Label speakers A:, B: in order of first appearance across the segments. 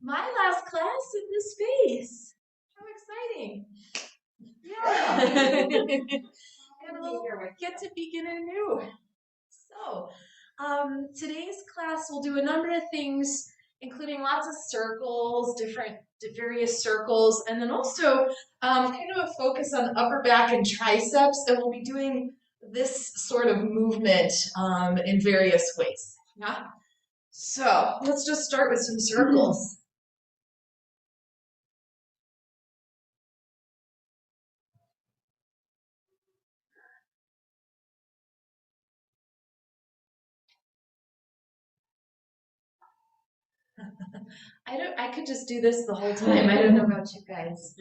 A: my last class in this space. How exciting. Yeah. And we'll get to begin anew. So, today's class will do a number of things, including lots of circles, various circles, and then also kind of a focus on upper back and triceps, and we'll be doing this sort of movement in various ways. Yeah? So, let's just start with some circles. I could just do this the whole time. I don't know about you guys.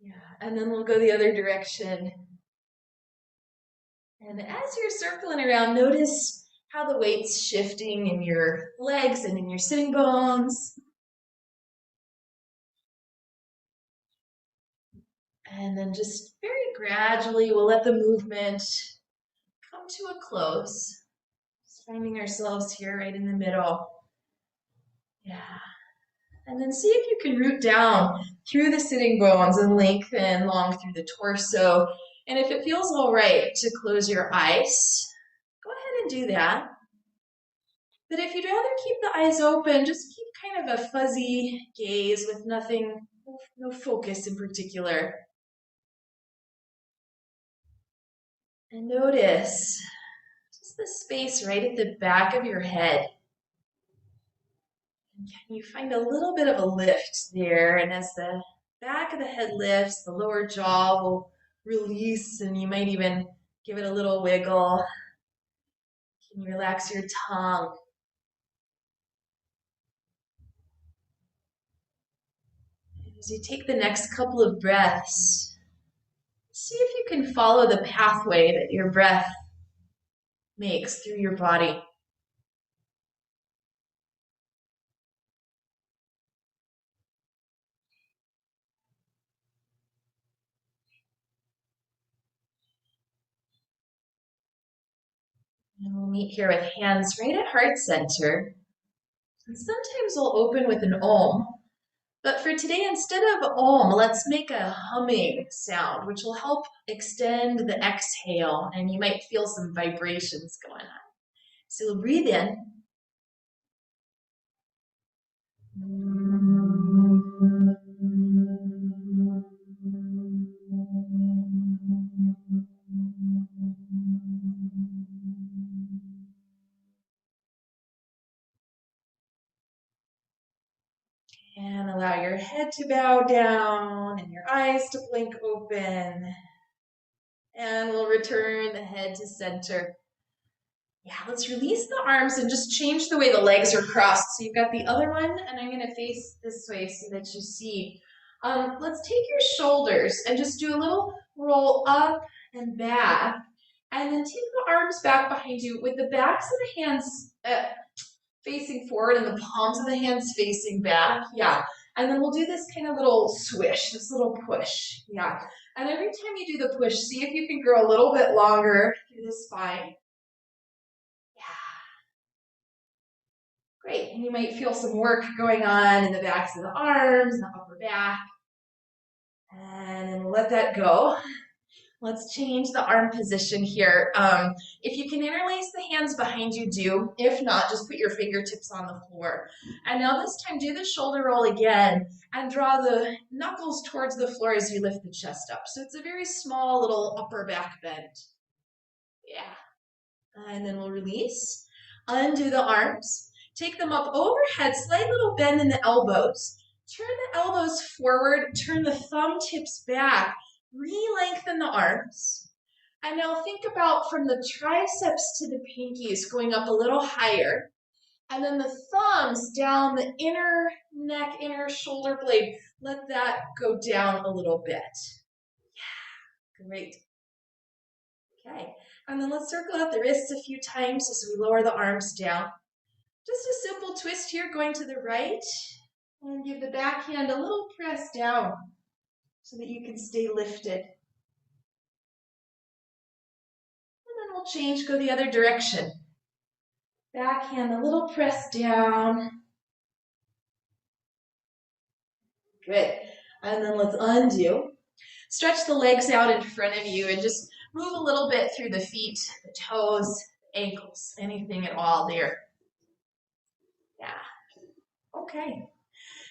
A: Yeah, and then we'll go the other direction. And as you're circling around, notice how the weight's shifting in your legs and in your sitting bones. And then just very gradually, we'll let the movement come to a close. Just finding ourselves here right in the middle. Yeah. And then see if you can root down through the sitting bones and lengthen long through the torso. And if it feels all right to close your eyes, go ahead and do that. But if you'd rather keep the eyes open, just keep kind of a fuzzy gaze with nothing, no focus in particular. And notice just the space right at the back of your head. And can you find a little bit of a lift there? And as the back of the head lifts, the lower jaw will release, and you might even give it a little wiggle. Can you relax your tongue? As you take the next couple of breaths, see if you can follow the pathway that your breath makes through your body. And we'll meet here with hands right at heart center. And sometimes we'll open with an om. But for today, instead of om, let's make a humming sound, which will help extend the exhale, and you might feel some vibrations going on. So we'll breathe in. And allow your head to bow down and your eyes to blink open. And we'll return the head to center. Yeah, let's release the arms and just change the way the legs are crossed. So you've got the other one, and I'm going to face this way so that you see. Let's take your shoulders and just do a little roll up and back. And then take the arms back behind you with the backs of the hands facing forward and the palms of the hands facing back. Yeah. And then we'll do this kind of little swish, this little push. Yeah. And every time you do the push, see if you can grow a little bit longer through the spine. Great, and you might feel some work going on in the backs of the arms, the upper back. And let that go. Let's change the arm position here. If you can interlace the hands behind you, do. If not, just put your fingertips on the floor. And now this time, do the shoulder roll again and draw the knuckles towards the floor as you lift the chest up. So it's a very small little upper back bend. Yeah. And then we'll release. Undo the arms. Take them up overhead, slight little bend in the elbows. Turn the elbows forward, turn the thumb tips back, re-lengthen the arms. And now think about from the triceps to the pinkies going up a little higher. And then the thumbs down the inner neck, inner shoulder blade. Let that go down a little bit. Yeah, great. Okay, and then let's circle out the wrists a few times as we lower the arms down. Just a simple twist here, going to the right, and give the back hand a little press down so that you can stay lifted. And then we'll change, go the other direction. Back hand a little press down, Good. And then let's undo. Stretch the legs out in front of you and just move a little bit through the feet, the toes, ankles, anything at all there. Yeah. Okay.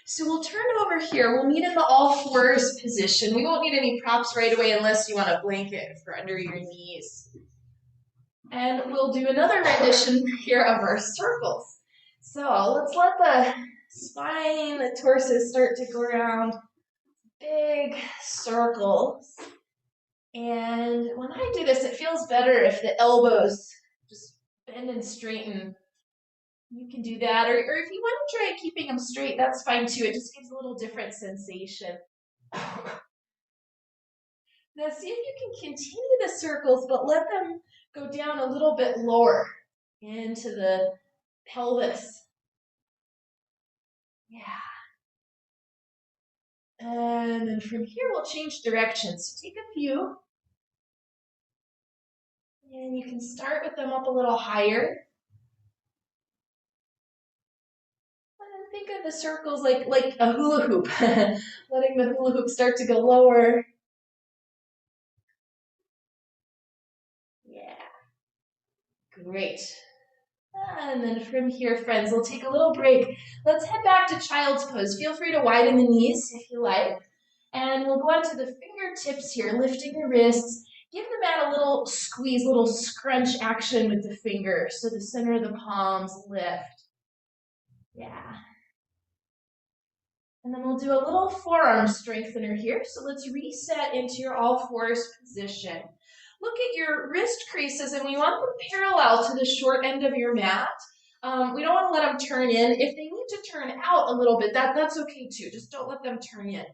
A: So we'll turn over here. We'll meet in the all fours position. We won't need any props right away unless you want a blanket for under your knees. And we'll do another rendition here of our circles. So let's let the spine, the torso start to go around. Big circles. And when I do this, it feels better if the elbows just bend and straighten. You can do that, or if you want to try keeping them straight, that's fine too. It just gives a little different sensation. Now see if you can continue the circles, but let them go down a little bit lower into the pelvis. Yeah. And then from here, we'll change directions. So take a few. And you can start with them up a little higher. And then think of the circles like a hula hoop. Letting the hula hoop start to go lower. Yeah. Great. And then from here, friends, we'll take a little break. Let's head back to child's pose. Feel free to widen the knees if you like. And we'll go on to the fingertips here, lifting the wrists. Give the mat a little squeeze, little scrunch action with the fingers so the center of the palms lift. Yeah. And then we'll do a little forearm strengthener here. So let's reset into your all fours position. Look at your wrist creases, and we want them parallel to the short end of your mat. We don't want to let them turn in. If they need to turn out a little bit, that's okay too. Just don't let them turn in.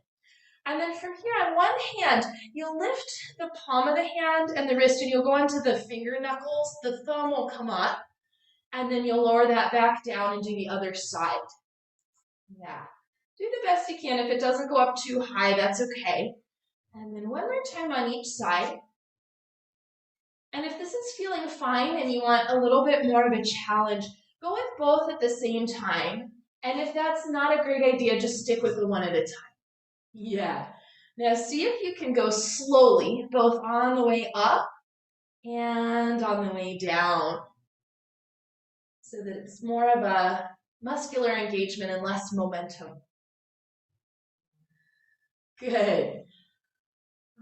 A: And then from here on one hand, you'll lift the palm of the hand and the wrist, and you'll go onto the finger knuckles. The thumb will come up, and then you'll lower that back down and do the other side. Yeah. Do the best you can. If it doesn't go up too high, that's okay. And then one more time on each side. And if this is feeling fine and you want a little bit more of a challenge, go with both at the same time. And if that's not a great idea, just stick with the one at a time. Yeah. Now see if you can go slowly, both on the way up and on the way down, so that it's more of a muscular engagement and less momentum. Good.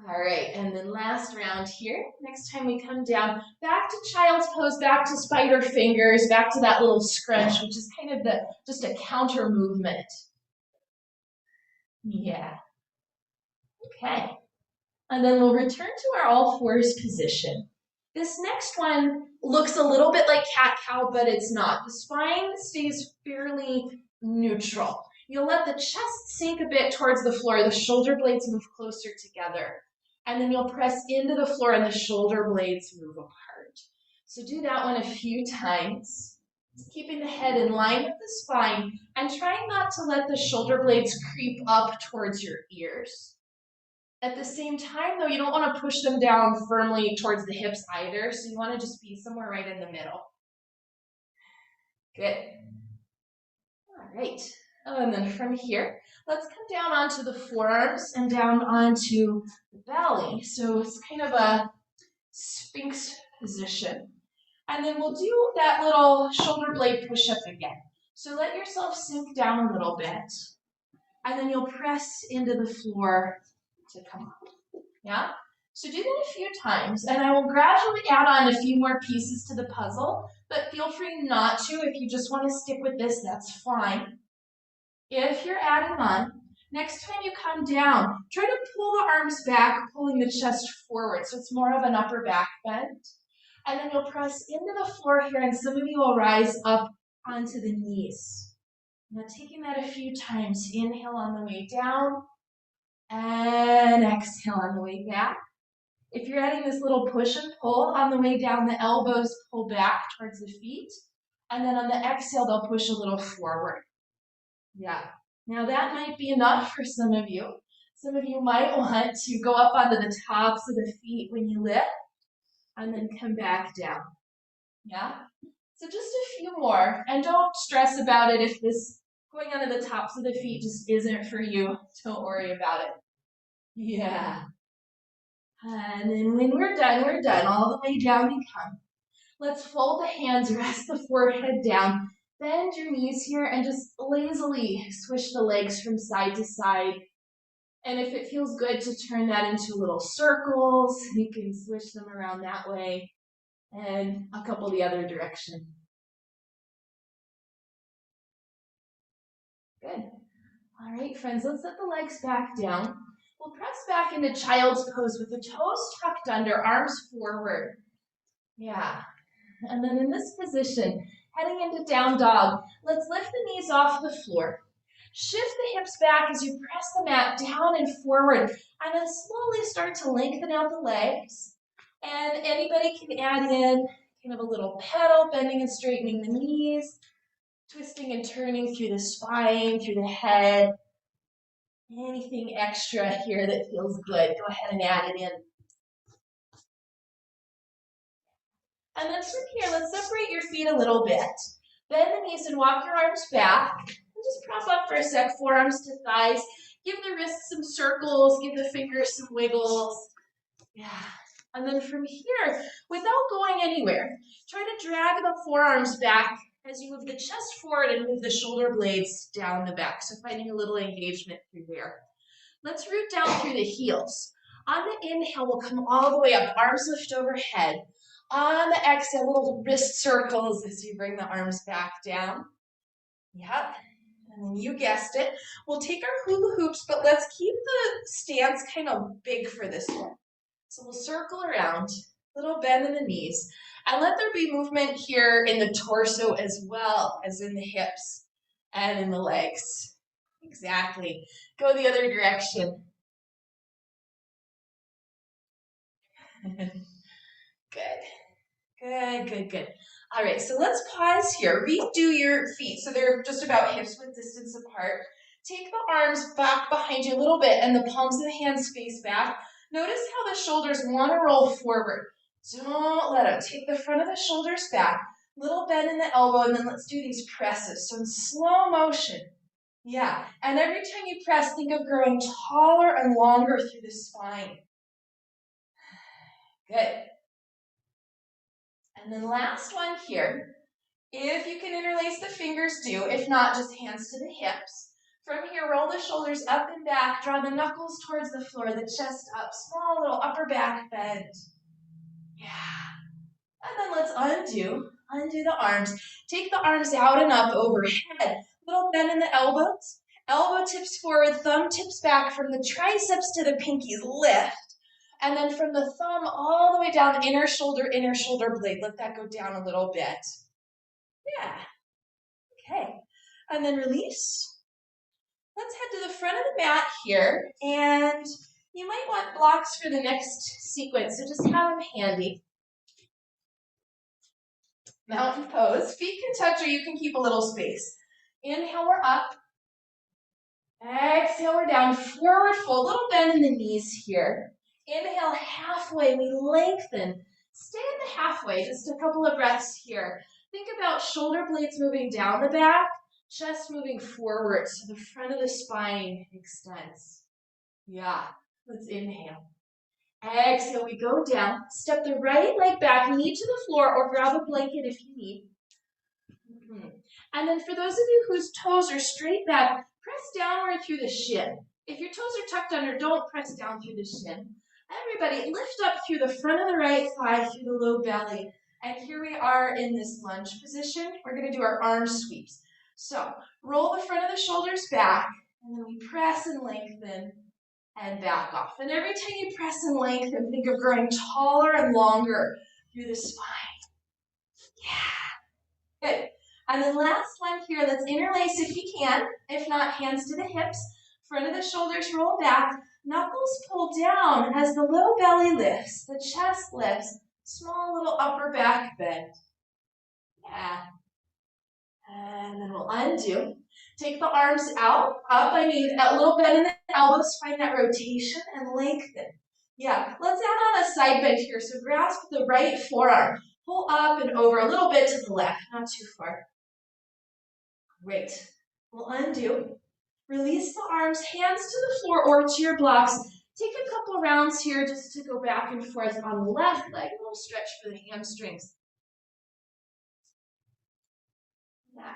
A: All right, and then last round here. Next time we come down, back to child's pose, back to spider fingers, back to that little scrunch, which is kind of just a counter movement. Yeah. Okay. And then we'll return to our all fours position. This next one looks a little bit like cat-cow, but it's not. The spine stays fairly neutral. You'll let the chest sink a bit towards the floor. The shoulder blades move closer together. And then you'll press into the floor and the shoulder blades move apart. So do that one a few times. Keeping the head in line with the spine and trying not to let the shoulder blades creep up towards your ears. At the same time, though, you don't want to push them down firmly towards the hips either, so you want to just be somewhere right in the middle. Good. All right. And then from here, let's come down onto the forearms and down onto the belly. So it's kind of a Sphinx position. And then we'll do that little shoulder blade push-up again. So let yourself sink down a little bit. And then you'll press into the floor to come up. Yeah? So do that a few times, and I will gradually add on a few more pieces to the puzzle, but feel free not to. If you just want to stick with this, that's fine. If you're adding on, next time you come down, try to pull the arms back, pulling the chest forward, so it's more of an upper back bend. And then you'll press into the floor here, and some of you will rise up onto the knees. Now taking that a few times, inhale on the way down, and exhale on the way back. If you're adding this little push and pull on the way down, the elbows pull back towards the feet. And then on the exhale, they'll push a little forward. Yeah. Now that might be enough for some of you. Some of you might want to go up onto the tops of the feet when you lift and then come back down. Yeah. So just a few more. And don't stress about it if this Going onto the tops of the feet just isn't for you. Don't worry about it. Yeah. And then when we're done. All the way down you come. Let's fold the hands, rest the forehead down. Bend your knees here and just lazily swish the legs from side to side. And if it feels good to turn that into little circles, you can swish them around that way and a couple the other direction. Good. All right, friends, let's set the legs back down. We'll press back into child's pose with the toes tucked under, arms forward. Yeah. And then in this position, heading into down dog, let's lift the knees off the floor. Shift the hips back as you press the mat down and forward, and then slowly start to lengthen out the legs. And anybody can add in kind of a little pedal, bending and straightening the knees, twisting and turning through the spine, through the head. Anything extra here that feels good, go ahead and add it in. And then from here, let's separate your feet a little bit. Bend the knees and walk your arms back. And just prop up for a sec, forearms to thighs. Give the wrists some circles, give the fingers some wiggles. Yeah. And then from here, without going anywhere, try to drag the forearms back as you move the chest forward and move the shoulder blades down the back. So finding a little engagement through there. Let's root down through the heels. On the inhale, we'll come all the way up, arms lift overhead. On the exhale, little wrist circles as you bring the arms back down. Yep. And then you guessed it. We'll take our hula hoops, but let's keep the stance kind of big for this one. So we'll circle around, little bend in the knees, and let there be movement here in the torso as well as in the hips and in the legs. Exactly. Go the other direction. Good. All right, so let's pause here. Redo your feet so they're just about hips width distance apart. Take the arms back behind you a little bit and the palms of the hands face back. Notice how the shoulders want to roll forward. Don't let them. Take the front of the shoulders back, little bend in the elbow, and then let's do these presses. So in slow motion. Yeah, and every time you press, think of growing taller and longer through the spine. Good. And then last one here. If you can interlace the fingers, do. If not, just hands to the hips. From here, roll the shoulders up and back. Draw the knuckles towards the floor, the chest up. Small little upper back bend. Yeah. And then let's undo. Undo the arms. Take the arms out and up overhead. Little bend in the elbows. Elbow tips forward, thumb tips back. From the triceps to the pinkies, lift. And then from the thumb all the way down, inner shoulder blade. Let that go down a little bit. Yeah. Okay. And then release. Let's head to the front of the mat here. And you might want blocks for the next sequence, so just have them handy. Mountain pose. Feet can touch or you can keep a little space. Inhale, we're up. Exhale, we're down. Forward fold. Little bend in the knees here. Inhale, halfway. We lengthen. Stay at the halfway. Just a couple of breaths here. Think about shoulder blades moving down the back, chest moving forward so the front of the spine extends. Yeah. Let's inhale. Exhale, we go down. Step the right leg back, knee to the floor, or grab a blanket if you need. And then for those of you whose toes are straight back, press downward through the shin. If your toes are tucked under, don't press down through the shin. Everybody, lift up through the front of the right thigh, through the low belly. And here we are in this lunge position. We're going to do our arm sweeps. So roll the front of the shoulders back, and then we press and lengthen and back off. And every time you press and lengthen, think of growing taller and longer through the spine. Yeah. Good. And then last one here, let's interlace if you can. If not, hands to the hips. Front of the shoulders roll back. Knuckles pull down as the low belly lifts. The chest lifts. Small little upper back bend. Yeah. And then we'll undo. Take the arms out, up, a little bend in the elbows. Find that rotation and lengthen. Yeah, let's add on a side bend here. So grasp the right forearm. Pull up and over a little bit to the left, not too far. Great. We'll undo. Release the arms, hands to the floor or to your blocks. Take a couple rounds here just to go back and forth on the left leg. A little stretch for the hamstrings. Yeah.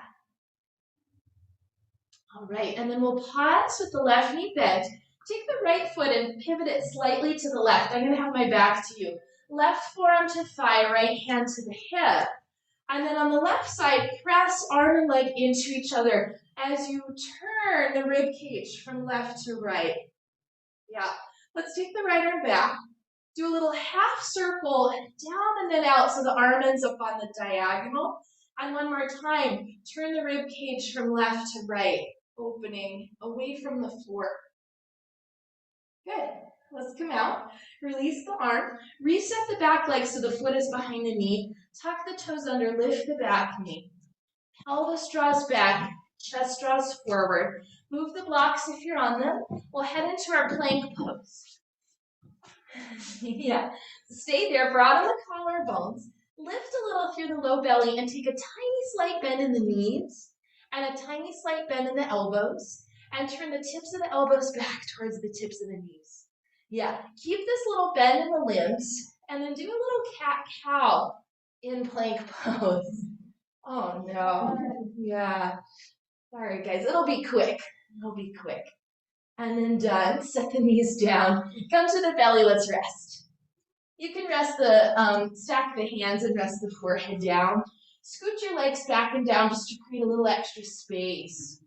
A: All right, and then we'll pause with the left knee bent. Take the right foot and pivot it slightly to the left. I'm going to have my back to you. Left forearm to thigh, right hand to the hip. And then on the left side, press arm and leg into each other as you turn the rib cage from left to right. Yeah. Let's take the right arm back. Do a little half circle down and then out so the arm ends up on the diagonal. And one more time, turn the rib cage from left to right, opening away from the floor. Good. Let's come out. Release the arm. Reset the back leg so the foot is behind the knee. Tuck the toes under, lift the back knee. Pelvis draws back, chest draws forward. Move the blocks if you're on them. We'll head into our plank pose. Yeah. Stay there, broaden the collarbones. Lift a little through the low belly and take a tiny slight bend in the knees and a tiny slight bend in the elbows. And turn the tips of the elbows back towards the tips of the knees. Yeah, keep this little bend in the limbs, and then do a little cat-cow in plank pose. Oh no, yeah. Sorry guys, it'll be quick. It'll be quick. And then done, set the knees down. Come to the belly, let's rest. You can rest stack the hands and rest the forehead down. Scoot your legs back and down just to create a little extra space.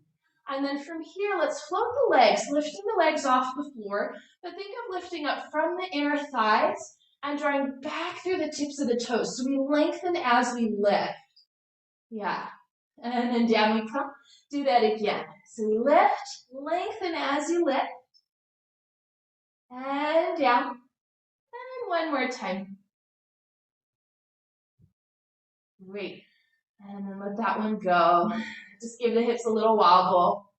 A: And then from here, let's float the legs, lifting the legs off the floor, but think of lifting up from the inner thighs and drawing back through the tips of the toes. So we lengthen as we lift. Yeah. And then down we come. Do that again. So we lift, lengthen as you lift. And down. And one more time. Great. And then let that one go. Just give the hips a little wobble.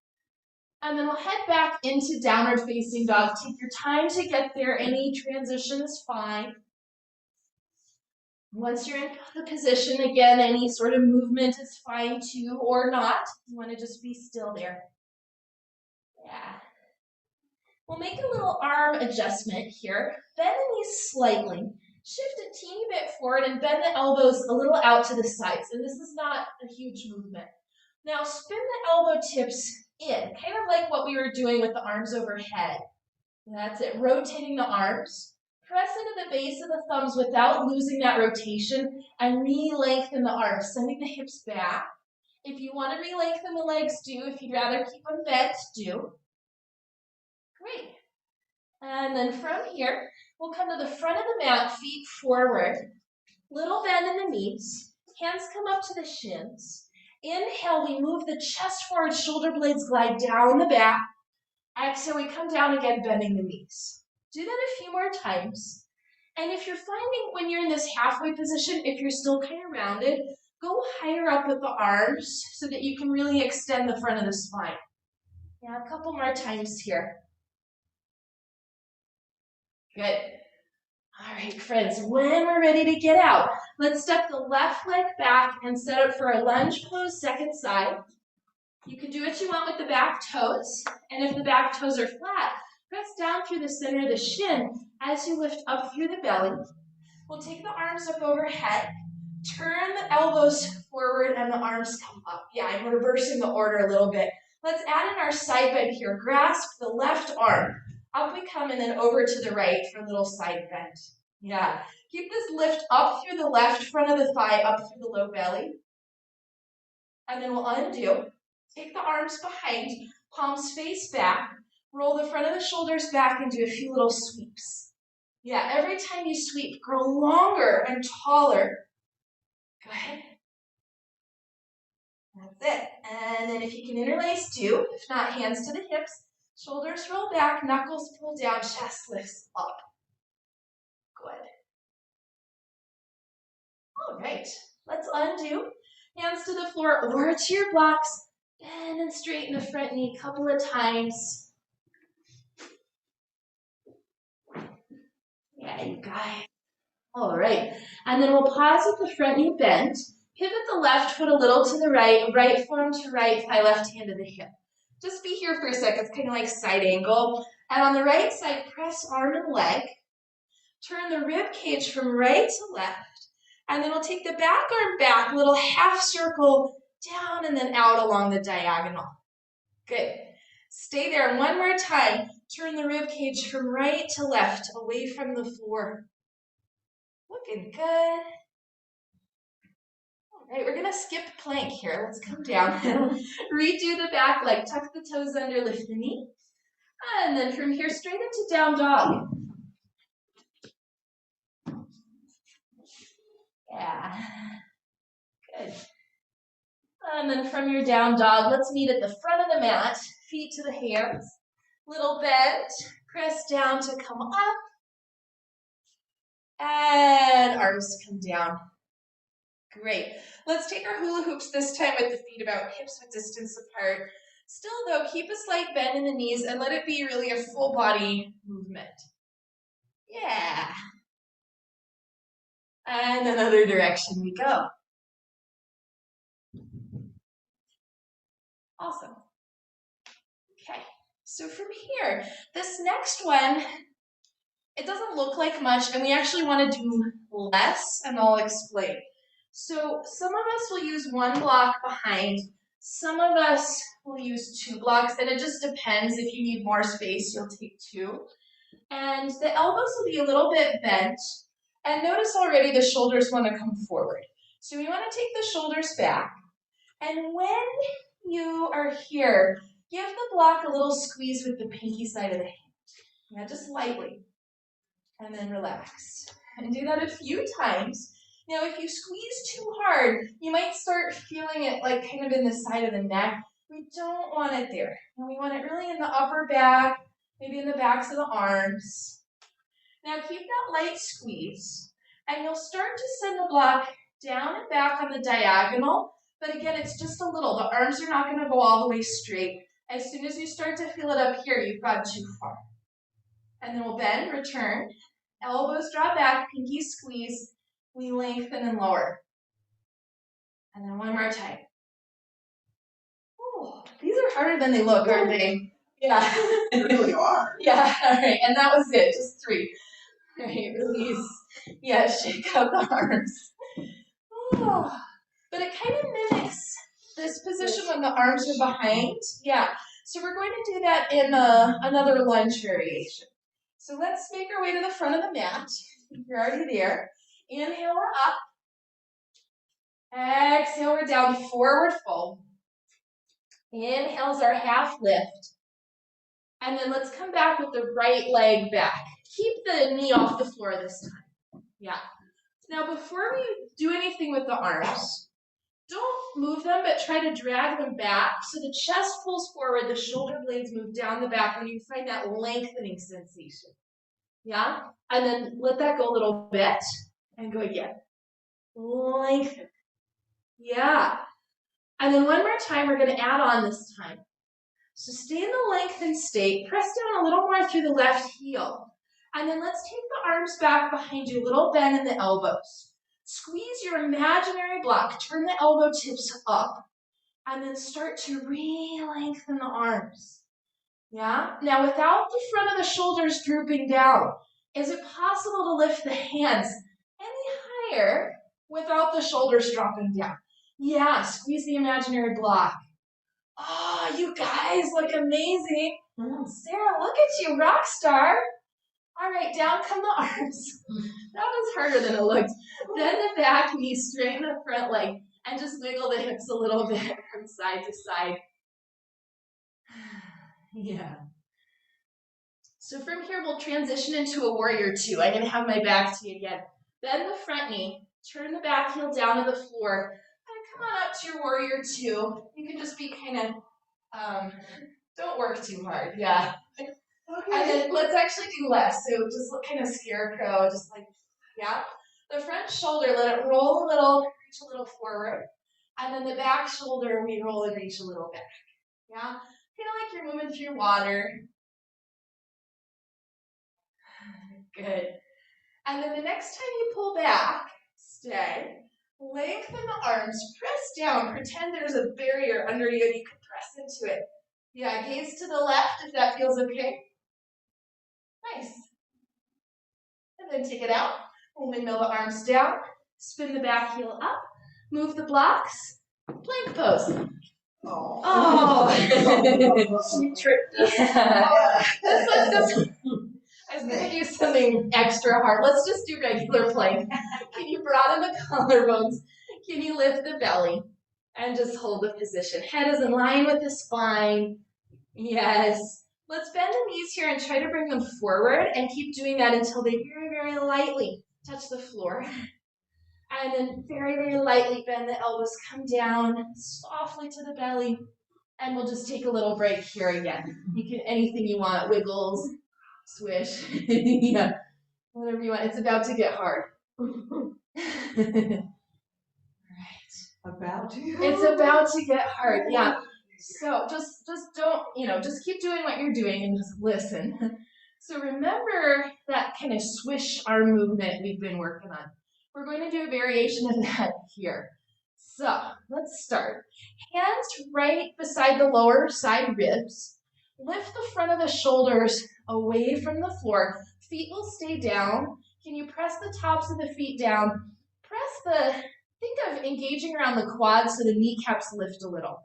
A: And then we'll head back into downward facing dog. Take your time to get there. Any transition is fine. Once you're in the position, again, any sort of movement is fine too, or not. You want to just be still there. Yeah. We'll make a little arm adjustment here. Bend the knees slightly. Shift a teeny bit forward and bend the elbows a little out to the sides. And this is not a huge movement. Now spin the elbow tips in, kind of like what we were doing with the arms overhead. That's it, rotating the arms. Press into the base of the thumbs without losing that rotation and re-lengthen the arms, sending the hips back. If you want to re-lengthen the legs, do. If you'd rather keep them bent, do. Great. And then from here, we'll come to the front of the mat, feet forward. Little bend in the knees. Hands come up to the shins. Inhale, we move the chest forward, shoulder blades glide down the back. Exhale, we come down again, bending the knees. Do that a few more times. And if you're finding when you're in this halfway position, if you're still kind of rounded, go higher up with the arms so that you can really extend the front of the spine. Yeah, a couple more times here. Good. All right, friends, when we're ready to get out, let's step the left leg back and set up for a lunge pose, second side. You can do what you want with the back toes, and if the back toes are flat, press down through the center of the shin as you lift up through the belly. We'll take the arms up overhead, turn the elbows forward, and the arms come up. Yeah, I'm reversing the order a little bit. Let's add in our side bend here. Grasp the left arm. Up we come and then over to the right for a little side bend. Yeah, keep this lift up through the left front of the thigh, up through the low belly. And then we'll undo. Take the arms behind, palms face back. Roll the front of the shoulders back and do a few little sweeps. Yeah, every time you sweep, grow longer and taller. Go ahead. That's it. And then if you can interlace, do. If not, hands to the hips. Shoulders roll back, knuckles pull down, chest lifts up. Good. All right, let's undo. Hands to the floor or to your blocks. Bend and straighten the front knee a couple of times. Yeah, you got it. All right, and then we'll pause with the front knee bent. Pivot the left foot a little to the right, right forearm to right thigh, left hand to the hip. Just be here for a sec. It's kind of like side angle. And on the right side, press arm and leg. Turn the rib cage from right to left. And then we'll take the back arm back, a little half circle down and then out along the diagonal. Good. Stay there one more time. Turn the rib cage from right to left, away from the floor. Looking good. All right, we're gonna skip plank here. Let's come down and redo the back leg. Tuck the toes under, lift the knee. And then from here, straight into down dog. Yeah, good. And then from your down dog, let's meet at the front of the mat, feet to the hands. Little bend, press down to come up. And arms come down. Great. Let's take our hula hoops this time with the feet about hips width distance apart. Still though, keep a slight bend in the knees and let it be really a full body movement. Yeah. And another direction we go. Awesome. Okay, so from here, this next one, it doesn't look like much and we actually want to do less and I'll explain. So some of us will use one block behind, some of us will use 2 blocks, and it just depends. If you need more space, you'll take 2. And the elbows will be a little bit bent, and notice already the shoulders want to come forward. So we want to take the shoulders back, and when you are here, give the block a little squeeze with the pinky side of the hand. Yeah, just lightly, and then relax. And do that a few times. Now, if you squeeze too hard, you might start feeling it like kind of in the side of the neck. We don't want it there. And we want it really in the upper back, maybe in the backs of the arms. Now, keep that light squeeze, and you'll start to send the block down and back on the diagonal. But again, it's just a little. The arms are not going to go all the way straight. As soon as you start to feel it up here, you've gone too far. And then we'll bend, return. Elbows draw back, pinky squeeze. We lengthen and lower. And then one more time. Oh, these are harder than they look, aren't they? Yeah.
B: They really are.
A: Yeah, all right. And that was it, just 3. All right, release. Yeah, shake out the arms. Oh. But it kind of mimics this position when the arms are behind. Yeah. So we're going to do that in another lunge variation. So let's make our way to the front of the mat. You're already there. Inhale, we're up. Exhale, we're down, forward fold. Inhale's our half lift. And then let's come back with the right leg back. Keep the knee off the floor this time. Yeah. Now, before we do anything with the arms, don't move them, but try to drag them back so the chest pulls forward, the shoulder blades move down the back, and you find that lengthening sensation. Yeah? And then let that go a little bit, and go again. Lengthen. Yeah. And then one more time, we're going to add on this time. So stay in the lengthened state, press down a little more through the left heel. And then let's take the arms back behind you, little bend in the elbows. Squeeze your imaginary block, turn the elbow tips up, and then start to re-lengthen the arms. Yeah? Now without the front of the shoulders drooping down, is it possible to lift the hands any higher without the shoulders dropping down? Yeah, squeeze the imaginary block. Oh, you guys look amazing. Sarah, look at you, rock star. All right, down come the arms. That was harder than it looked. Bend the back knee, straighten the front leg, and just wiggle the hips a little bit from side to side. Yeah. So from here, we'll transition into a warrior 2. I'm going to have my back to you again. Bend the front knee, turn the back heel down to the floor, and come on up to your warrior 2. You can just be kind of, don't work too hard, yeah. Okay. And then let's actually do less. So just look kind of scarecrow, just like, yeah. The front shoulder, let it roll a little, reach a little forward. And then the back shoulder, we roll and reach a little back. Yeah? Kind of like you're moving through water. Good. And then the next time you pull back, stay. Lengthen the arms, press down, pretend there's a barrier under you and you can press into it. Yeah, gaze to the left if that feels okay. Nice. And then take it out. Windmill the arms down, spin the back heel up, move the blocks, plank pose. Oh, you tripped us. Yeah. I was going to do something extra hard. Let's just do regular plank. Can you broaden the collarbones? Can you lift the belly? And just hold the position. Head is in line with the spine. Yes. Let's bend the knees here and try to bring them forward and keep doing that until they very, very lightly touch the floor. And then very, very lightly bend the elbows, come down softly to the belly. And we'll just take a little break here again. You can, anything you want, wiggles, swish, yeah, whatever you want. It's about to get hard. All right. It's about to get hard, yeah. So just don't, just keep doing what you're doing and just listen. So remember that kind of swish arm movement we've been working on. We're going to do a variation of that here. So let's start. Hands right beside the lower side ribs. Lift the front of the shoulders away from the floor. Feet will stay down. Can you press the tops of the feet down? Think of engaging around the quads so the kneecaps lift a little.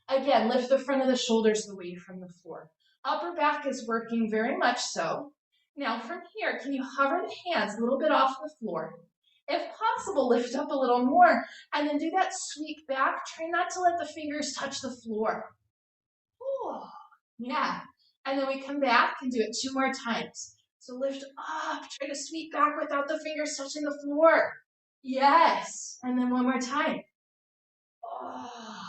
A: Again, lift the front of the shoulders away from the floor. Upper back is working very much so. Now from here, can you hover the hands a little bit off the floor? If possible, lift up a little more and then do that sweep back. Try not to let the fingers touch the floor. Ooh, yeah. And then we come back and do it 2 more times. So lift up, try to sweep back without the fingers touching the floor. Yes. And then 1 more time. Oh.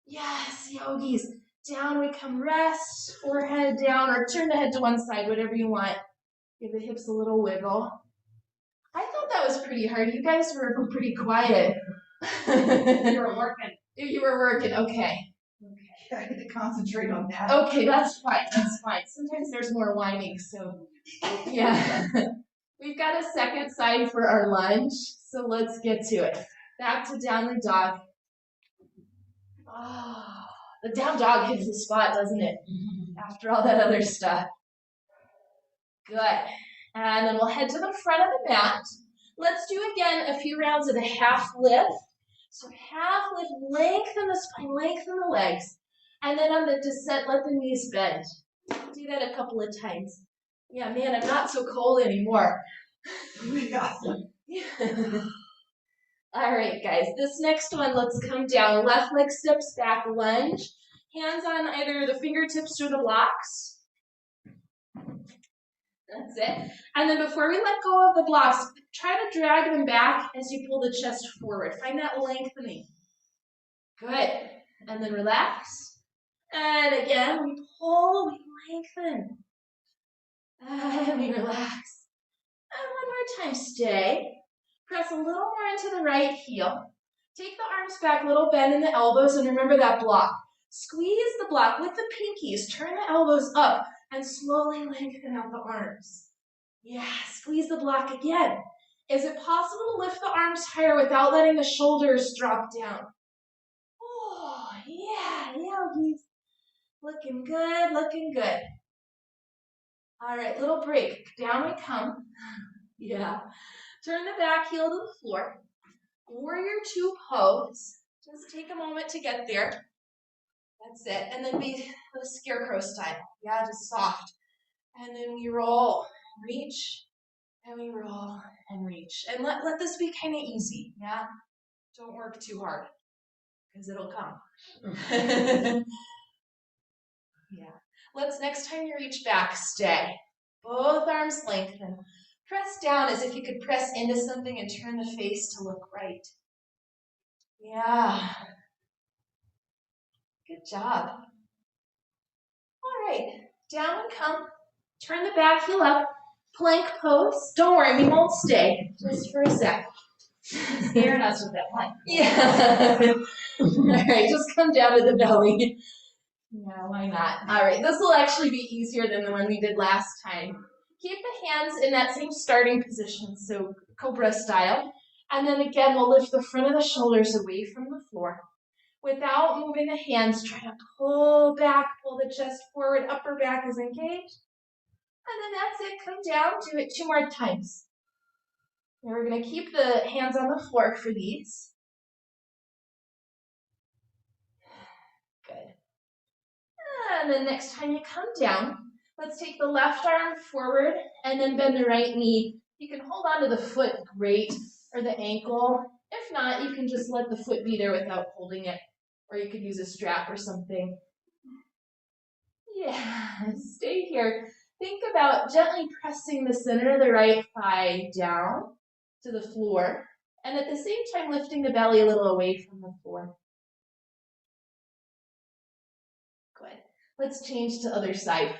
A: Yes, yogis. Down we come, rest, forehead down, or turn the head to one side, whatever you want. Give the hips a little wiggle. I thought that was pretty hard. You guys were pretty quiet.
B: You were working.
A: You were working, okay.
B: I had to concentrate on that.
A: Okay, that's fine, that's fine. Sometimes there's more whining, so yeah. We've got a second side for our lunge, so let's get to it. Back to downward dog. Oh, the down dog hits the spot, doesn't it? After all that other stuff. Good. And then we'll head to the front of the mat. Let's do again a few rounds of the half lift. So half lift, lengthen the spine, lengthen the legs. And then on the descent, let the knees bend. Do that a couple of times. Yeah, man, I'm not so cold anymore.
B: Awesome.
A: All right, guys, this next one, let's come down. Left leg steps back, lunge. Hands on either the fingertips or the blocks. That's it. And then before we let go of the blocks, try to drag them back as you pull the chest forward. Find that lengthening. Good. And then relax. And again, we pull, we lengthen. And we relax. And one more time, stay. Press a little more into the right heel. Take the arms back, little bend in the elbows, and remember that block. Squeeze the block with the pinkies. Turn the elbows up and slowly lengthen out the arms. Yeah, squeeze the block again. Is it possible to lift the arms higher without letting the shoulders drop down? Oh, yeah, yogis. Looking good, looking good. All right, little break. Down we come. Yeah. Turn the back heel to the floor. Warrior 2 pose. Just take a moment to get there. That's it. And then be the scarecrow style. Yeah, just soft. And then we roll, reach, and we roll and reach. And let this be kind of easy. Yeah. Don't work too hard because it'll come. Yeah. Let's, next time you reach back, stay. Both arms lengthen. Press down as if you could press into something and turn the face to look right. Yeah. Good job. All right. Down we come. Turn the back heel up. Plank pose. Don't worry, we won't stay. Just for a sec.
B: Scaring us with that plank.
A: Yeah. All right, just come down to the belly. Yeah, why not? All right, this will actually be easier than the one we did last time. Keep the hands in that same starting position, so cobra style. And then again, we'll lift the front of the shoulders away from the floor. Without moving the hands, try to pull back, pull the chest forward, upper back is engaged. And then that's it, come down, do it 2 more times. And we're gonna keep the hands on the floor for these. Good. And then next time you come down, let's take the left arm forward and then bend the right knee. You can hold on to the foot, great, or the ankle. If not, you can just let the foot be there without holding it, or you could use a strap or something. Yeah, stay here. Think about gently pressing the center of the right thigh down to the floor, and at the same time lifting the belly a little away from the floor. Good. Let's change to other side.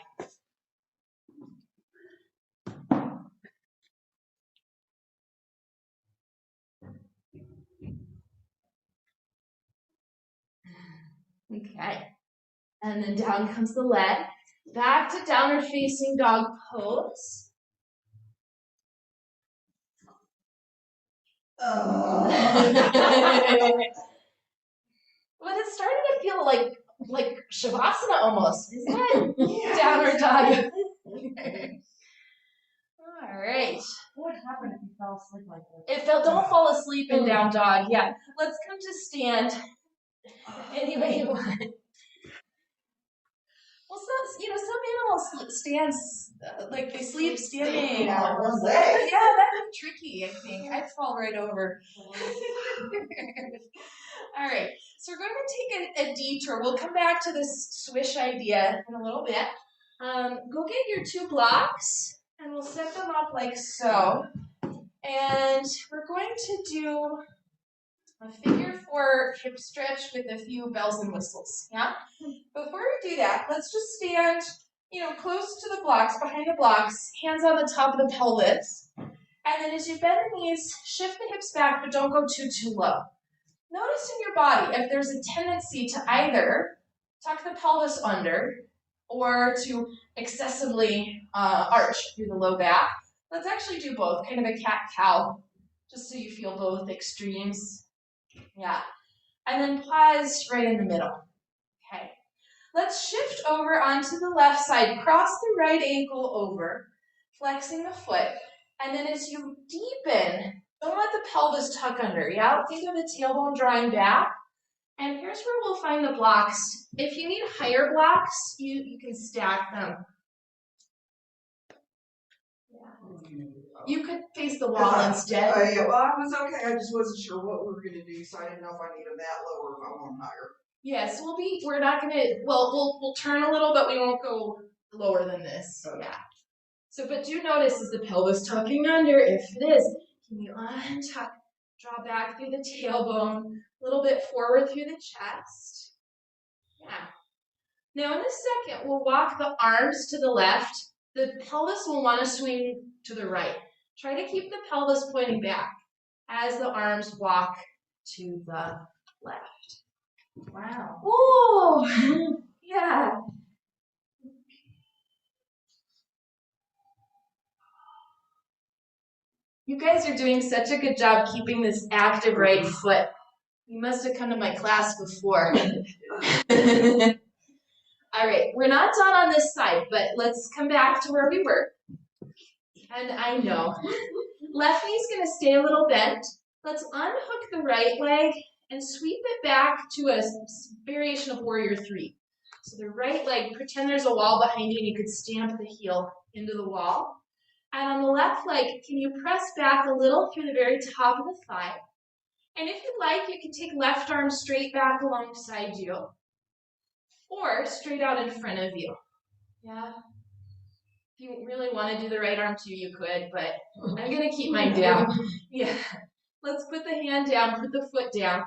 A: Okay. And then down comes the leg. Back to downward facing dog pose.
B: Oh.
A: But it's starting to feel like Shavasana almost, isn't it?
B: Yeah.
A: Downward dog. All right.
B: What would happen if you fell asleep like this?
A: Don't fall asleep in down dog. Yeah. Let's come to stand any way you want. Well, some animals stands like they sleep standing.
B: Yeah,
A: Almost.
B: one
A: Yeah,
B: leg.
A: that'd be tricky. I think I'd fall right over. All right, so we're going to take a detour. We'll come back to this swish idea in a little bit. Go get your 2 blocks, and we'll set them up like so. And we're going to do a figure 4 hip stretch with a few bells and whistles, yeah? Before we do that, let's just stand, close to the blocks, behind the blocks, hands on the top of the pelvis. And then as you bend the knees, shift the hips back, but don't go too low. Notice in your body if there's a tendency to either tuck the pelvis under or to excessively arch through the low back. Let's actually do both, kind of a cat-cow, just so you feel both extremes. Yeah. And then pause right in the middle. Okay. Let's shift over onto the left side. Cross the right ankle over, flexing the foot. And then as you deepen, don't let the pelvis tuck under. Yeah? Think of the tailbone drawing back. And here's where we'll find the blocks. If you need higher blocks, you can stack them. Yeah. You could face the wall instead.
B: Yeah, well, I was okay. I just wasn't sure what we were going to do, so I didn't know if I needed that low or if I want them higher.
A: Yes, we're not gonna, we'll turn a little, but we won't go lower than this.
B: Okay.
A: Yeah. So, but do notice, is the pelvis tucking under? If it is, can you untuck, draw back through the tailbone, a little bit forward through the chest. Yeah. Now in a second, we'll walk the arms to the left. The pelvis will want to swing to the right. Try to keep the pelvis pointing back as the arms walk to the left.
B: Wow.
A: Oh, yeah. You guys are doing such a good job keeping this active right foot. You must have come to my class before. All right, we're not done on this side, but let's come back to where we were. And I know, left knee's gonna stay a little bent. Let's unhook the right leg and sweep it back to a variation of Warrior 3. So the right leg, pretend there's a wall behind you and you could stamp the heel into the wall. And on the left leg, can you press back a little through the very top of the thigh? And if you'd like, you can take left arm straight back alongside you or straight out in front of you. Yeah. If you really want to do the right arm too, you could, but I'm going to keep mine down. Yeah. Let's put the hand down, put the foot down.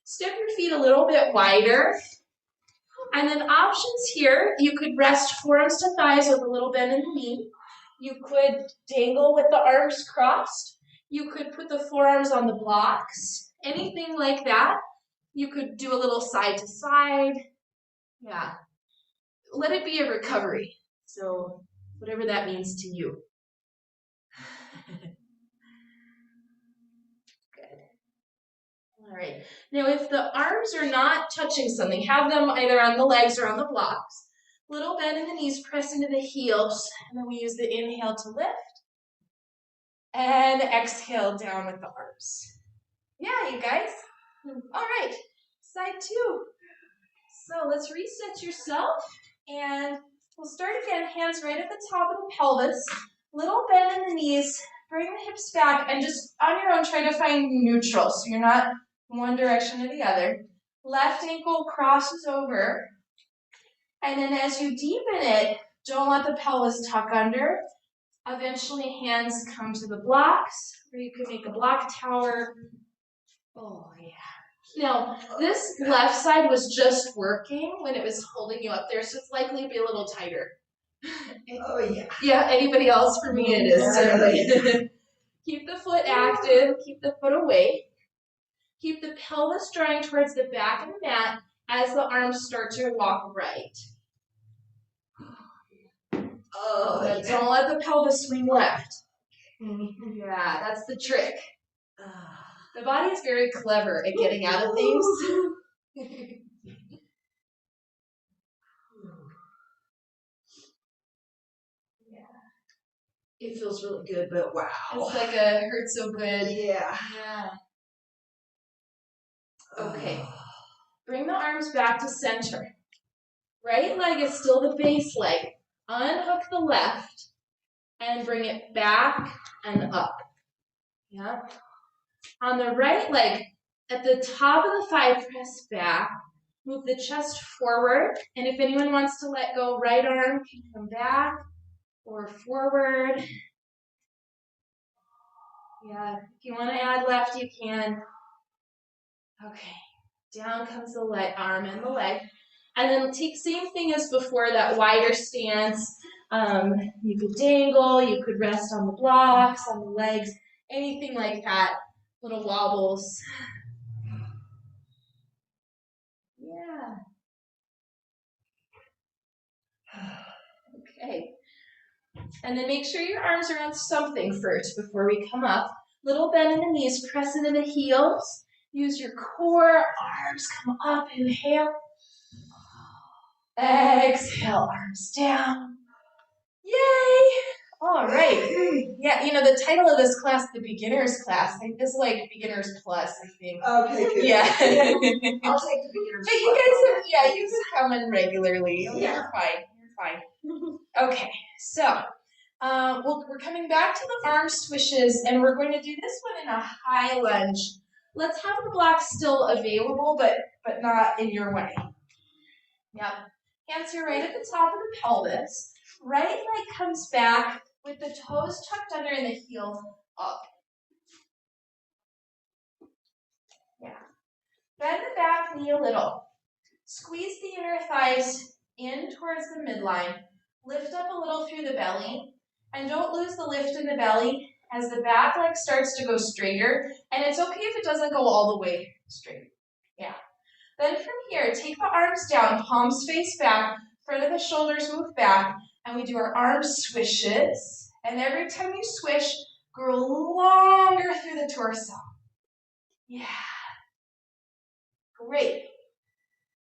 A: Step your feet a little bit wider. And then options here, you could rest forearms to thighs with a little bend in the knee. You could dangle with the arms crossed. You could put the forearms on the blocks. Anything like that. You could do a little side to side. Yeah. Let it be a recovery. So whatever that means to you. All right. Now, if the arms are not touching something, have them either on the legs or on the blocks. Little bend in the knees, press into the heels, and then we use the inhale to lift. And exhale down with the arms. Yeah, you guys. All right, side two. So let's reset yourself, and we'll start again, hands right at the top of the pelvis, little bend in the knees, bring the hips back, and just on your own try to find neutral, so you're not one direction or the other. Left ankle crosses over, and then as you deepen it, don't let the pelvis tuck under. Eventually, hands come to the blocks, or you could make a block tower. Oh, yeah. Now, this left side was just working when it was holding you up there, so it's likely to be a little tighter.
B: Oh, yeah.
A: Yeah, anybody else? For me, it is certainly. Keep the foot active, keep the foot away. Keep the pelvis drawing towards the back of the mat as the arms start to walk right. Oh, yeah. Don't let the pelvis swing left. Yeah, that's the trick. The body is very clever at getting out of things.
B: It feels really good, but wow.
A: It's like a hurt so good.
B: Yeah.
A: Yeah. Okay. Bring the arms back to center. Right leg is still the base leg. Unhook the left and bring it back and up. Yeah. On the right leg, at the top of the thigh, press back. Move the chest forward. And if anyone wants to let go, right arm can come back or forward. Yeah, if you want to add left, you can. Okay, down comes the arm and the leg. And then take same thing as before, that wider stance. You could dangle, you could rest on the blocks, on the legs, anything like that. Little wobbles. Yeah. Okay. And then make sure your arms are on something first before we come up. Little bend in the knees, press into the heels. Use your core, arms come up, inhale. Exhale, arms down. Yay! All right. Yeah, you know, the title of this class, the beginner's class, is like beginner's plus, I think.
B: Okay, good.
A: Yeah.
B: I'll take the beginner's
A: But you guys, you can come in regularly.
B: Yeah.
A: You're fine. You're fine. Okay, so we're coming back to the arm swishes, and we're going to do this one in a high lunge. Let's have the blocks still available, but not in your way. Yep. Hands here right at the top of the pelvis. Right leg comes back with the toes tucked under and the heels up. Yeah. Bend the back knee a little. Squeeze the inner thighs in towards the midline. Lift up a little through the belly. And don't lose the lift in the belly as the back leg starts to go straighter. And it's okay if it doesn't go all the way straight. Yeah. Then from here, take the arms down, palms face back, front of the shoulders move back, and we do our arm swishes. And every time you swish, grow longer through the torso. Yeah. Great.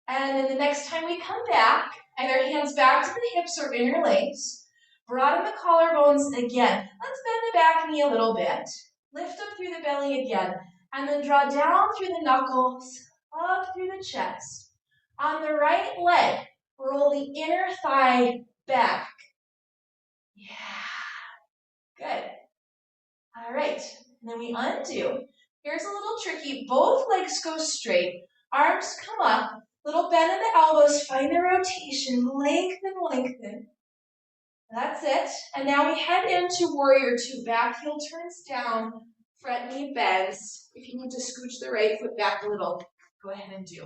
A: And then the next time we come back, either hands back to the hips or interlace. Broaden the collarbones again. Let's bend the back knee a little bit. Lift up through the belly again. And then draw down through the knuckles, up through the chest. On the right leg, roll the inner thigh back. Yeah. Good. All right. And then we undo. Here's a little tricky. Both legs go straight. Arms come up. Little bend in the elbows. Find the rotation. Lengthen, lengthen. That's it. And now we head into warrior two. Back heel turns down. Front knee bends. If you need to scooch the right foot back a little, go ahead and do.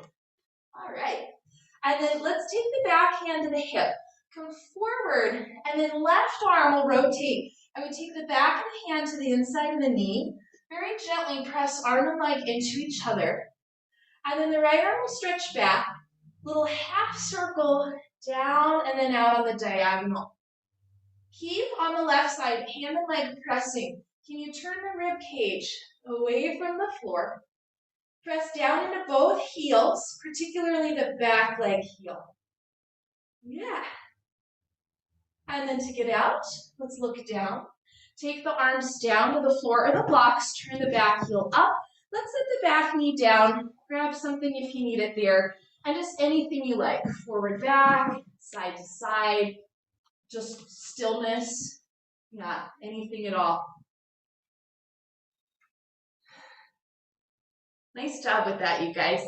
A: All right. And then let's take the back hand to the hip. Come forward, and then left arm will rotate. And we take the back of the hand to the inside of the knee. Very gently press arm and leg into each other. And then the right arm will stretch back. Little half circle down and then out on the diagonal. Keep on the left side, hand and leg pressing. Can you turn the rib cage away from the floor? Press down into both heels, particularly the back leg heel. Yeah. And then to get out, let's look down. Take the arms down to the floor or the blocks, turn the back heel up. Let's set the back knee down, grab something if you need it there, and just anything you like. Forward, back, side to side, just stillness. Yeah, anything at all. Nice job with that, you guys.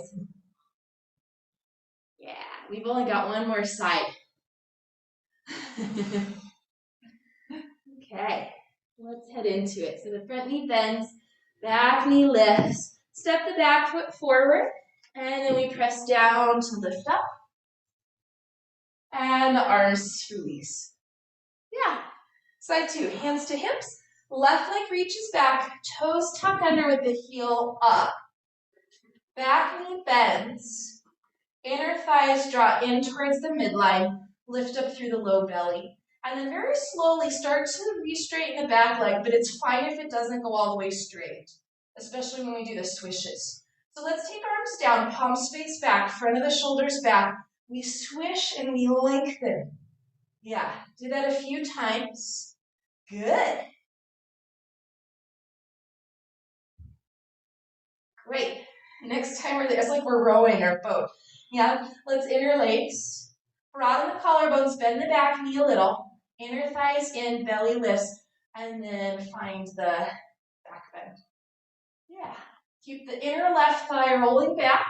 A: Yeah, we've only got one more side. Okay, let's head into it. So the front knee bends, back knee lifts. Step the back foot forward, and then we press down to lift up. And the arms release. Yeah, side two, hands to hips. Left leg reaches back, toes tuck under with the heel up. Back knee bends. Inner thighs draw in towards the midline. Lift up through the low belly. And then very slowly start to re-straighten the back leg, but it's fine if it doesn't go all the way straight, especially when we do the swishes. So let's take arms down, palms face back, front of the shoulders back. We swish and we lengthen. Yeah, do that a few times. Good. Great. Next time it's like we're rowing our boat. Yeah, let's interlace. Broaden the collarbones, bend the back knee a little. Inner thighs in, belly lifts, and then find the back bend. Yeah. Keep the inner left thigh rolling back.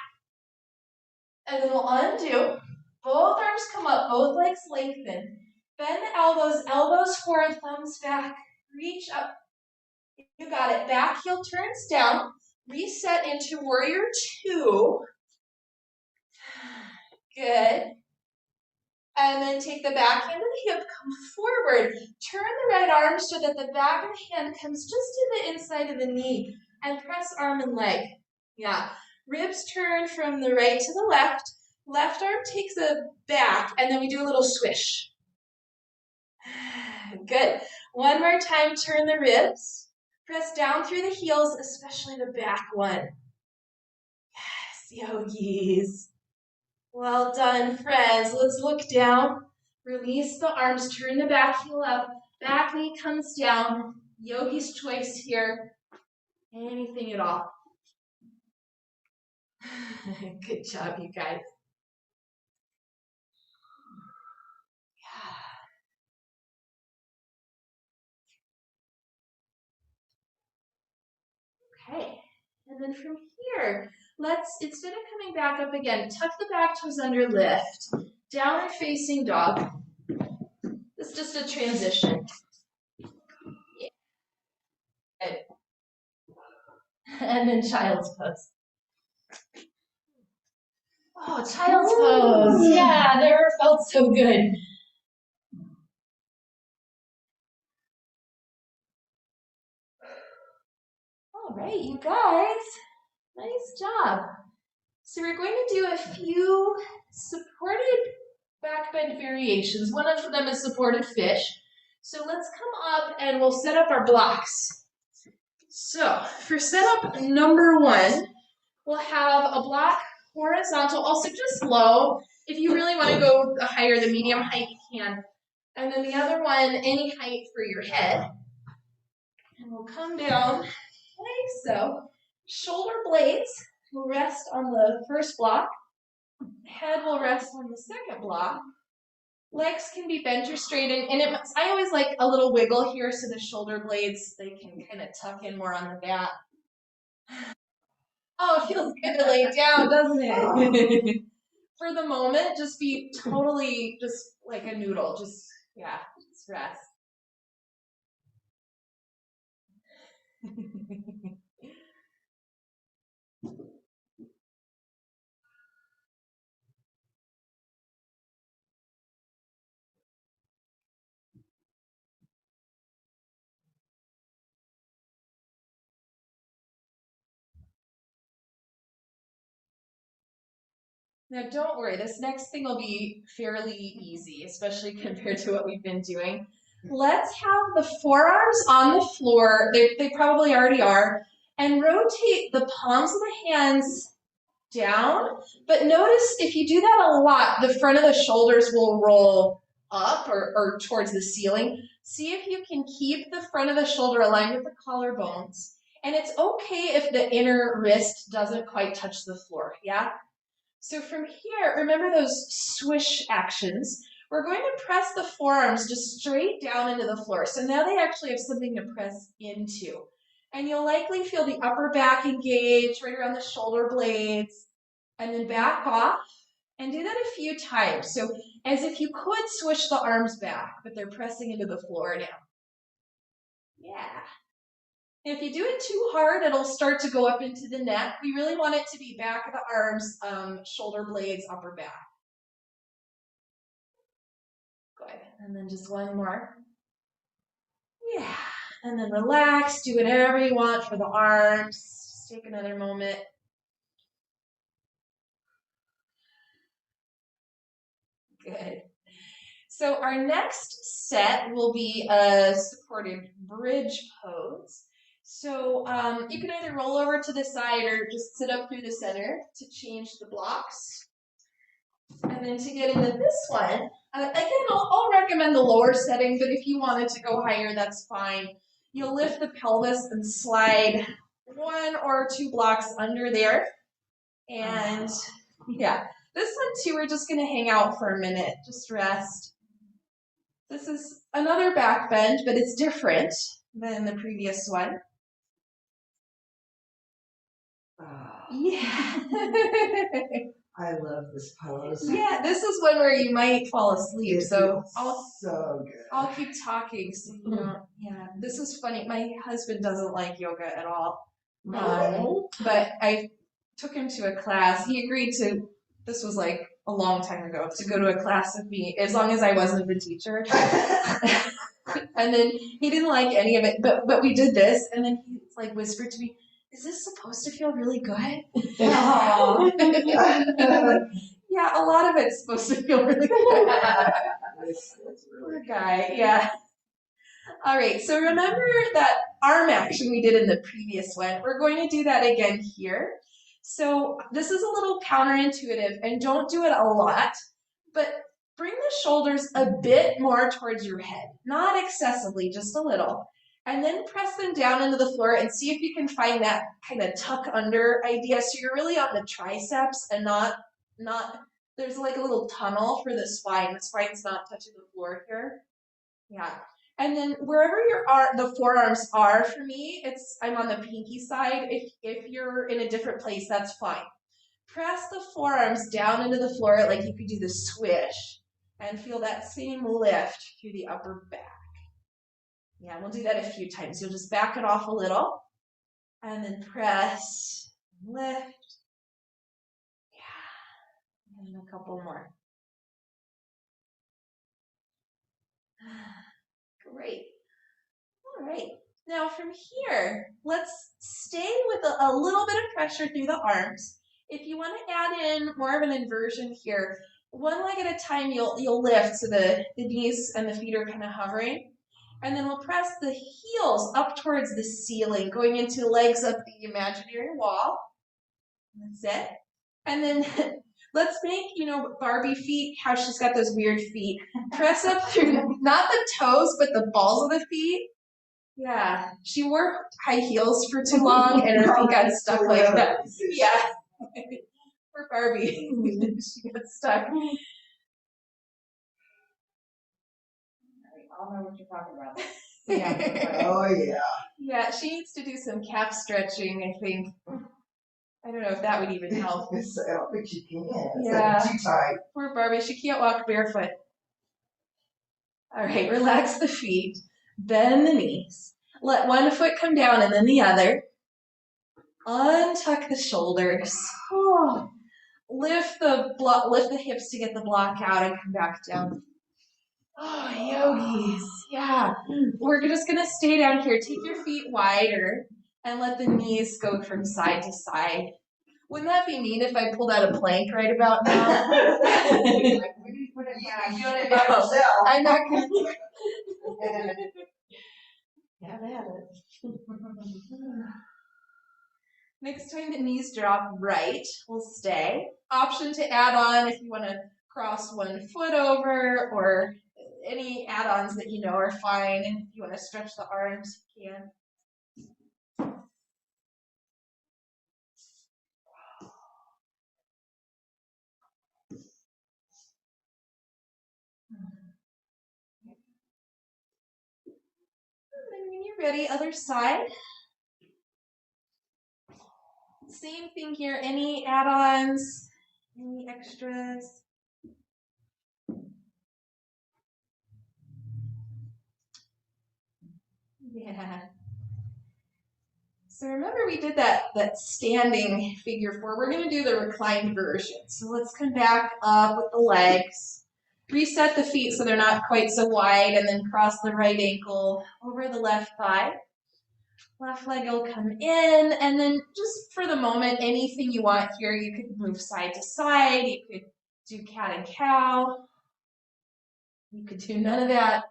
A: And then we'll undo. Both arms come up, both legs lengthen. Bend the elbows, elbows forward, thumbs back. Reach up. You got it. Back heel turns down. Reset into warrior two. Good. And then take the back hand of the hip, come forward. Turn the right arm so that the back of the hand comes just to the inside of the knee. And press arm and leg. Yeah. Ribs turn from the right to the left. Left arm takes a back, and then we do a little swish. Good. One more time, turn the ribs. Press down through the heels, especially the back one. Yes, yogis. Well done, friends. Let's look down. Release the arms, turn the back heel up. Back knee comes down. Yogi's choice here. Anything at all. Good job, you guys. Okay, and then from here, let's, instead of coming back up again, tuck the back toes under, lift. Downward facing dog. This is just a transition. Yeah. Good. And then child's pose. Oh, child's pose. Yeah, never felt so good. All right, you guys. Nice job. So we're going to do a few supported back bend variations. One of them is supported fish. So let's come up and we'll set up our blocks. So for setup number one, we'll have a block horizontal, also just low. If you really want to go the higher, the medium height, you can. And then the other one, any height for your head. And we'll come down like so. Shoulder blades will rest on the first block. Head will rest on the second block. Legs can be bent or straightened, and I always like a little wiggle here so the shoulder blades, they can kind of tuck in more on the back. Oh, it feels good to lay down, doesn't it? For the moment, just be totally just like a noodle. Just, yeah, just rest. Now don't worry, this next thing will be fairly easy, especially compared to what we've been doing. Let's have the forearms on the floor, they probably already are, and rotate the palms of the hands down. But notice if you do that a lot, the front of the shoulders will roll up or towards the ceiling. See if you can keep the front of the shoulder aligned with the collarbones. And it's okay if the inner wrist doesn't quite touch the floor, yeah? So from here, remember those swish actions. We're going to press the forearms just straight down into the floor. So now they actually have something to press into. And you'll likely feel the upper back engage right around the shoulder blades. And then back off and do that a few times. So as if you could swish the arms back, but they're pressing into the floor now. Yeah. If you do it too hard, it'll start to go up into the neck. We really want it to be back of the arms, shoulder blades, upper back. Good. And then just one more. Yeah. And then relax. Do whatever you want for the arms. Just take another moment. Good. So our next set will be a supported bridge pose. So you can either roll over to the side or just sit up through the center to change the blocks. And then to get into this one, again, I'll recommend the lower setting, but if you wanted to go higher, that's fine. You'll lift the pelvis and slide 1 or 2 blocks under there. And yeah, this one too, we're just gonna hang out for a minute, just rest. This is another back bend, but it's different than the previous one. Yeah.
B: I love this pose.
A: Yeah, this is one where you might fall asleep. So
B: so good.
A: I'll keep talking. So you know, yeah, this is funny. My husband doesn't like yoga at all. But I took him to a class. He agreed to, this was like a long time ago, to go to a class with me as long as I wasn't the teacher. And then he didn't like any of it, but we did this, and then he like whispered to me, "Is this supposed to feel really good?" Yeah, a lot of it's supposed to feel really good. Poor guy, yeah. All right, so remember that arm action we did in the previous one. We're going to do that again here. So this is a little counterintuitive, and don't do it a lot, but bring the shoulders a bit more towards your head, not excessively, just a little. And then press them down into the floor and see if you can find that kind of tuck under idea. So you're really on the triceps and not, there's like a little tunnel for the spine. The spine's not touching the floor here. Yeah. And then wherever the forearms are, for me, I'm on the pinky side. If you're in a different place, that's fine. Press the forearms down into the floor like you could do the swish and feel that same lift through the upper back. Yeah, we'll do that a few times. You'll just back it off a little and then press, lift. Yeah, and a couple more. Great. All right. Now from here, let's stay with a little bit of pressure through the arms. If you want to add in more of an inversion here, one leg at a time you'll lift so the knees and the feet are kind of hovering. And then we'll press the heels up towards the ceiling, going into legs up the imaginary wall. That's it. And then let's make, Barbie feet, how she's got those weird feet. Press up through, not the toes, but the balls of the feet. Yeah, she wore high heels for too long and her feet got stuck like that. Yeah, poor Barbie, she got stuck.
C: I don't know what you're talking about.
B: Yeah. Oh yeah.
A: Yeah, she needs to do some calf stretching, I think. I don't know if that would even help.
B: I don't think she can.
A: Yeah.
B: It's too tight.
A: Poor Barbie, she can't walk barefoot. All right, relax the feet, bend the knees. Let one foot come down and then the other. Untuck the shoulders. Oh. Lift the hips to get the block out and come back down. Oh, yogis. Yeah. We're just going to stay down here. Take your feet wider and let the knees go from side to side. Wouldn't that be neat if I pulled out a plank right about now?
B: You doing it by yourself.
A: I'm not going to. Have at it. Next time the knees drop right, we'll stay. Option to add on if you want to cross one foot over, or any add-ons that you know are fine. And if you want to stretch the arms, you can. And then when you're ready, other side. Same thing here. Any add-ons, any extras? Yeah. So remember we did that standing figure four. We're going to do the reclined version. So let's come back up with the legs. Reset the feet so they're not quite so wide, and then cross the right ankle over the left thigh. Left leg will come in, and then just for the moment, anything you want here. You could move side to side. You could do cat and cow. You could do none of that.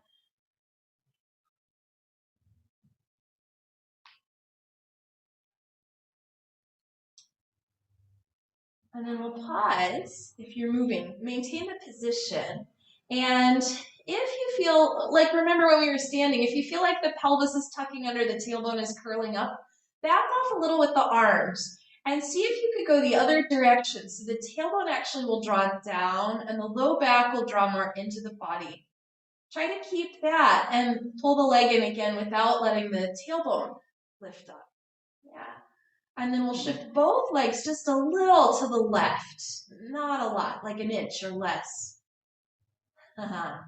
A: And then we'll pause if you're moving. Maintain the position. And if you feel like, remember when we were standing, if you feel like the pelvis is tucking under, the tailbone is curling up, back off a little with the arms and see if you could go the other direction. So the tailbone actually will draw down and the low back will draw more into the body. Try to keep that and pull the leg in again without letting the tailbone lift up. Yeah. And then we'll shift both legs just a little to the left. Not a lot, like an inch or less.
C: That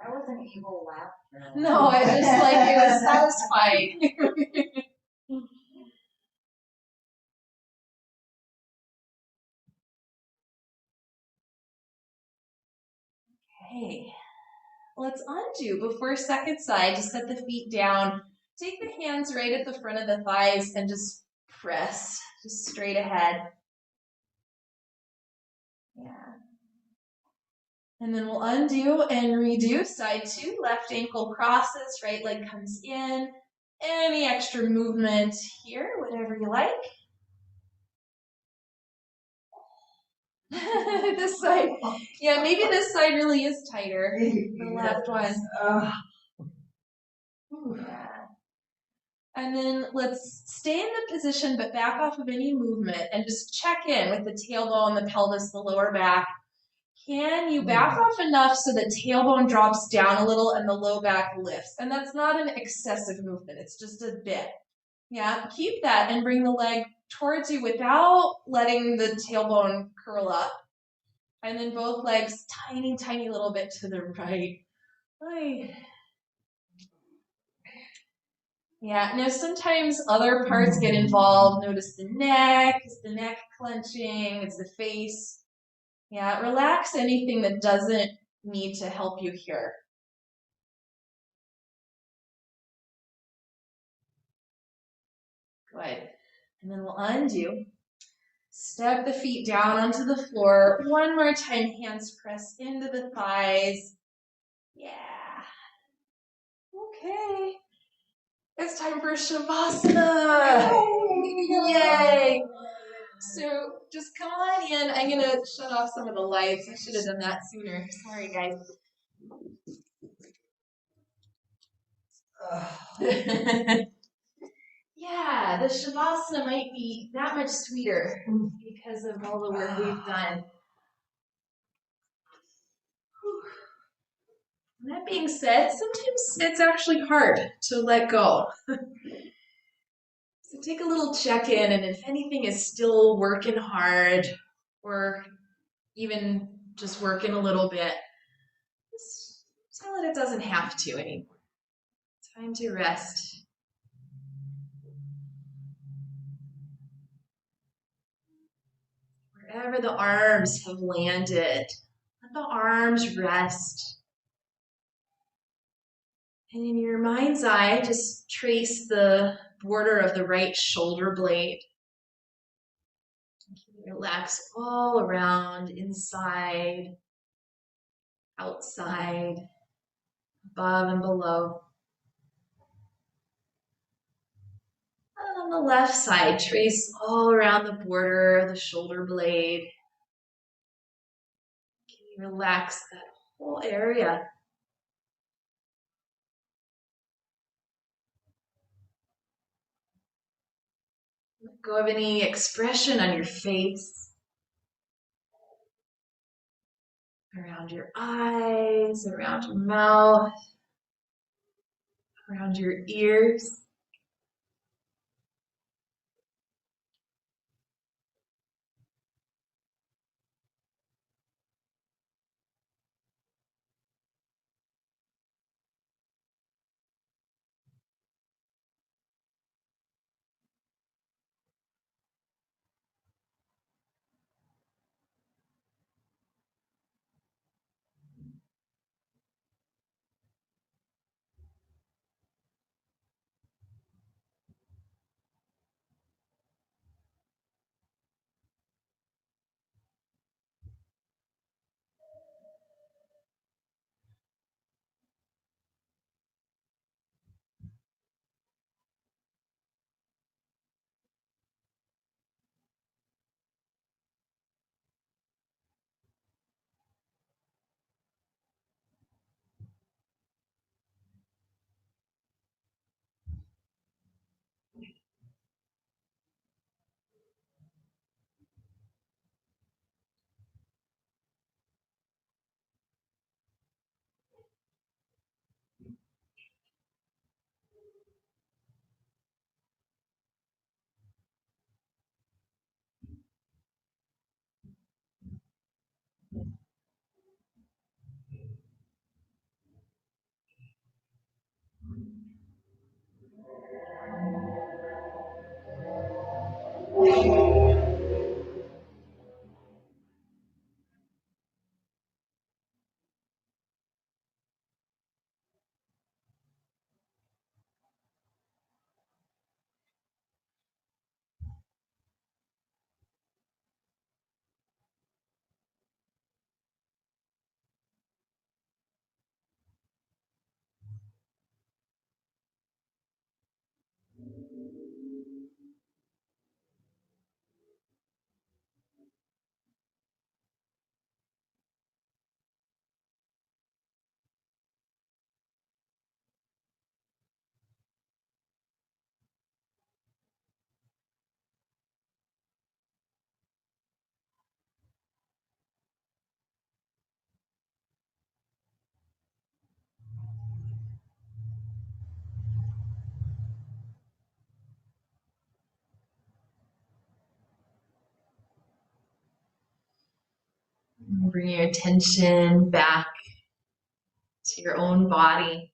C: was an evil laugh.
A: No, I just like it was satisfying. Okay, let's undo before second side. Just set the feet down. Take the hands right at the front of the thighs and just press, just straight ahead. Yeah. And then we'll undo and redo. Side two, left ankle crosses, right leg comes in. Any extra movement here, whatever you like. This side, yeah, maybe this side really is tighter. The left one. Yeah. And then let's stay in the position, but back off of any movement and just check in with the tailbone, the pelvis, the lower back. Can you back off enough so the tailbone drops down a little and the low back lifts? And that's not an excessive movement, it's just a bit. Yeah, keep that and bring the leg towards you without letting the tailbone curl up. And then both legs tiny, tiny little bit to the right. Yeah, now sometimes other parts get involved. Notice the neck. Is the neck clenching? Is the face? Yeah, relax anything that doesn't need to help you here. Good. And then we'll undo. Step the feet down onto the floor. One more time, hands press into the thighs. Yeah. Okay. It's time for Shavasana. Yay. So just come on in. I'm going to shut off some of the lights. I should have done that sooner. Sorry, guys. Yeah, the Shavasana might be that much sweeter because of all the work we've done. That being said, sometimes it's actually hard to let go. So take a little check-in, and if anything is still working hard or even just working a little bit, just tell it doesn't have to anymore. Time to rest. Wherever the arms have landed, let the arms rest. And in your mind's eye, just trace the border of the right shoulder blade. Relax all around, inside, outside, above and below. On the left side, trace all around the border of the shoulder blade. Can you relax that whole area? Let go of any expression on your face, around your eyes, around your mouth, around your ears. Bring your attention back to your own body.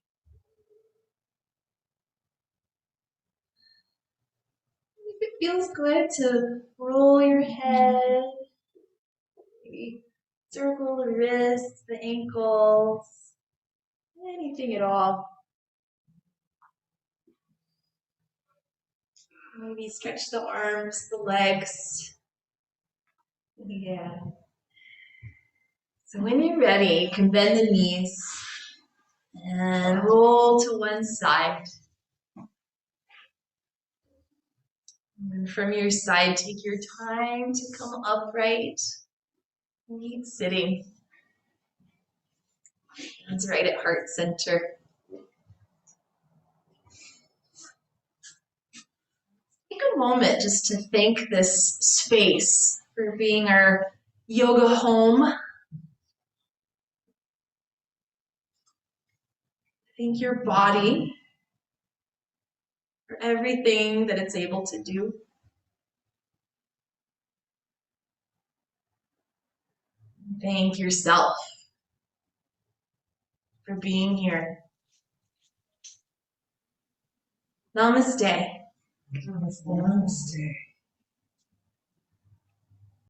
A: If it feels good to roll your head, maybe circle the wrists, the ankles, anything at all. Maybe stretch the arms, the legs. Yeah. So when you're ready, you can bend the knees and roll to one side. And from your side, take your time to come upright. Keep sitting. Hands right at heart center. Take a moment just to thank this space for being our yoga home. Thank your body for everything that it's able to do. Thank yourself for being here. Namaste.
B: Namaste.